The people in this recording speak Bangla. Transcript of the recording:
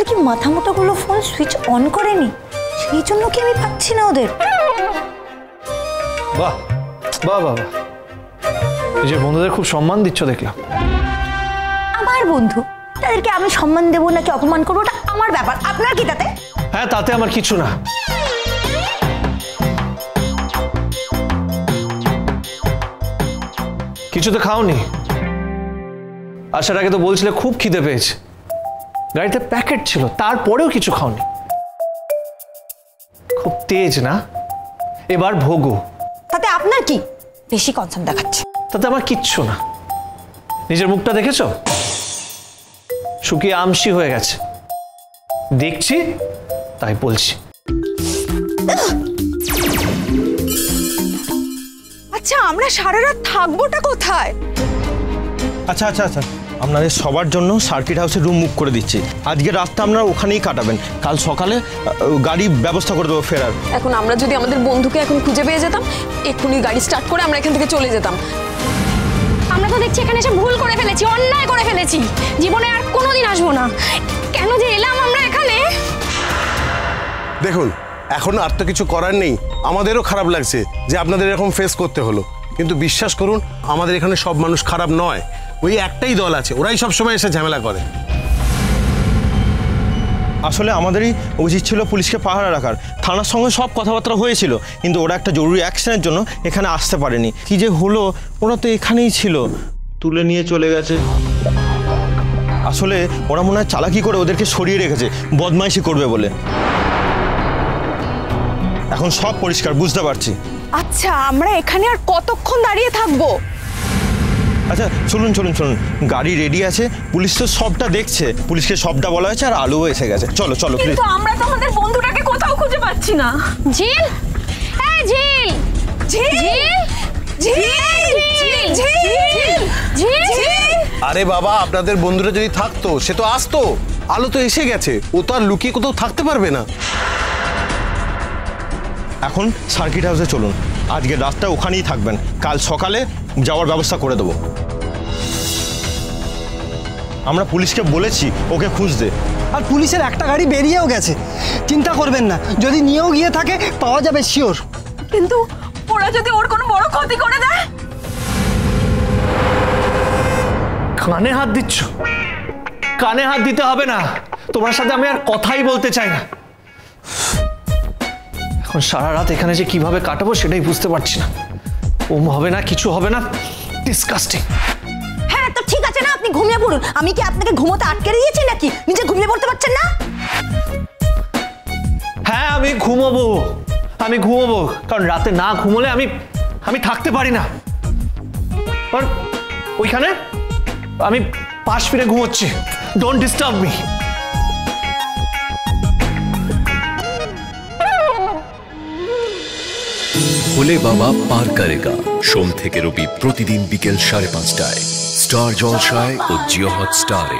কি মাথা মোটাগুলো ফোন সুইচ অন করেনি, সেই জন্য কি আমি পাচ্ছি না ওদের? বাহ বাহ বাহ, নিজের বন্ধুদের খুব সম্মান দিচ্ছ দেখলাম। আমার বন্ধু, তাদেরকে আমি সম্মান দেবো নাকি অপমান করবো ওটা আমার ব্যাপার, আপনার কি তাতে? হ্যাঁ, তাতে আমার কিছু না। কিছু তো খাওনি? আসার আগে তো বলছিলে খুব খিদে পেয়েছে, গাড়িতে প্যাকেট ছিল, তারপরেও কিছু খাওনি। খুব তেজ না? এবার ভোগো। তাতে আপনার কি? বেশি কনসার্ন দেখাচ্ছে। তাতে আমার কিচ্ছু না। নিজের মুখটা দেখেছো? শুকিয়ে আমসি হয়ে গেছে। দেখছি তাই বলছি। আচ্ছা, আমরা সারা রাত থাকবোটা কোথায়? আচ্ছা আচ্ছা আচ্ছা, আপনাদের সবার জন্য সার্কিট হাউসে রুম বুক করে দিচ্ছি। আজকে রাতটা আপনারা ওখানেই কাটাবেন, কাল সকালে গাড়ি ব্যবস্থা করে দেবো ফেরার। এখন আমরা যদি আমাদের বন্ধুকে এখন খুঁজে পেয়ে যেতাম, এক্ষুনি গাড়ি স্টার্ট করে আমরা এখান থেকে চলে যেতাম। আমরা তো দেখছি এখানে এসে ভুল করে ফেলেছি, অন্যায় করে ফেলেছি, জীবনে আর কোনোদিন আসবো না। কেন যে এলাম আমরা এখানে? দেখুন, এখন আর তো কিছু করার নেই। আমাদেরও খারাপ লাগছে যে আপনাদের এরকম ফেস করতে হলো, কিন্তু বিশ্বাস করুন আমাদের এখানে সব মানুষ খারাপ নয়। ওই একটাই দল আছে, ওরাই সবসময় এসে ঝামেলা করে। আসলে আমাদেরই উচিত ছিল পুলিশকে পাহারা রাখার। থানার সঙ্গে সব কথাবার্তা হয়েছিল, কিন্তু ওরা একটা জরুরি অ্যাকশনের জন্য এখানে আসতে পারেনি। কি যে হলো, ওরা তো এখানেই ছিল, তুলে নিয়ে চলে গেছে। আসলে ওরা মনে হয় চালাকি করে ওদেরকে সরিয়ে রেখেছে, বদমাইশি করবে বলে। এখন সব পরিষ্কার বুঝতে পারছি। আচ্ছা, আমরা এখানে আর কতক্ষণ দাঁড়িয়ে থাকবো? আচ্ছা চলুন চলুন চলুন, গাড়ি রেডি আছে, পুলিশ তো সবটা দেখছে, পুলিশকে সবটা বলা হয়েছে, আর আলুও এসে গেছে। চলো চলো প্লিজ। কিন্তু আমরা তো আমাদের বন্ধুটাকে কোথাও খুঁজে পাচ্ছি না। ঝিল, এই ঝিল, ঝিল, ঝিল, ঝিল, ঝিল। আরে বাবা, আপনাদের বন্ধুরা যদি থাকতো সে তো আসতো। আলো তো এসে গেছে, ও তো আর লুকিয়ে কোথাও থাকতে পারবে না। এখন সার্কিট হাউসে চলুন, আজকে রাতটা ওখানেই থাকবেন, কাল সকালে যাওয়ার ব্যবস্থা করে দেবো। আমরা পুলিশকে বলেছি ওকে খুঁজতে। আর পুলিশের একটা গাড়ি বেরিয়েও গেছে, চিন্তা করবেন না, যদি নিয়েও গিয়ে থাকে পাওয়া যাবে শিওর। কিন্তু ওরা যদি ওর কোনো বড় ক্ষতি করে দেয়? কানে হাত দিচ্ছ? কানে হাত দিতে হবে না, তোমার সাথে আমি আর কথাই বলতে চাই না। এখন সারা রাত এখানে যে কিভাবে কাটাবো সেটাই বুঝতে পারছি না। ওম হবে না, কিছু হবে না, ডিসকাস্টিং। হ্যাঁ তো ঠিক আছে না, আপনি ঘুমিয়ে পড়ুন। আমি কি আপনাকে ঘুমোতে আটকে দিয়েছি নাকি? নিজে ঘুমিয়ে পড়তে পারছেন না? হ্যাঁ, আমি ঘুমোবো, আমি ঘুমোবো, কারণ রাতে না ঘুমোলে আমি থাকতে পারি না। আর ওইখানে আমি পাশ ফিরে ঘুমোচ্ছি, ডোন্ট ডিস্টার্ব মি। ভোলে বাবা পার করেগা, সোম থেকে রবি প্রতিদিন বিকেল 5:30টায় স্টার জলসায় ও জিও হটস্টারে।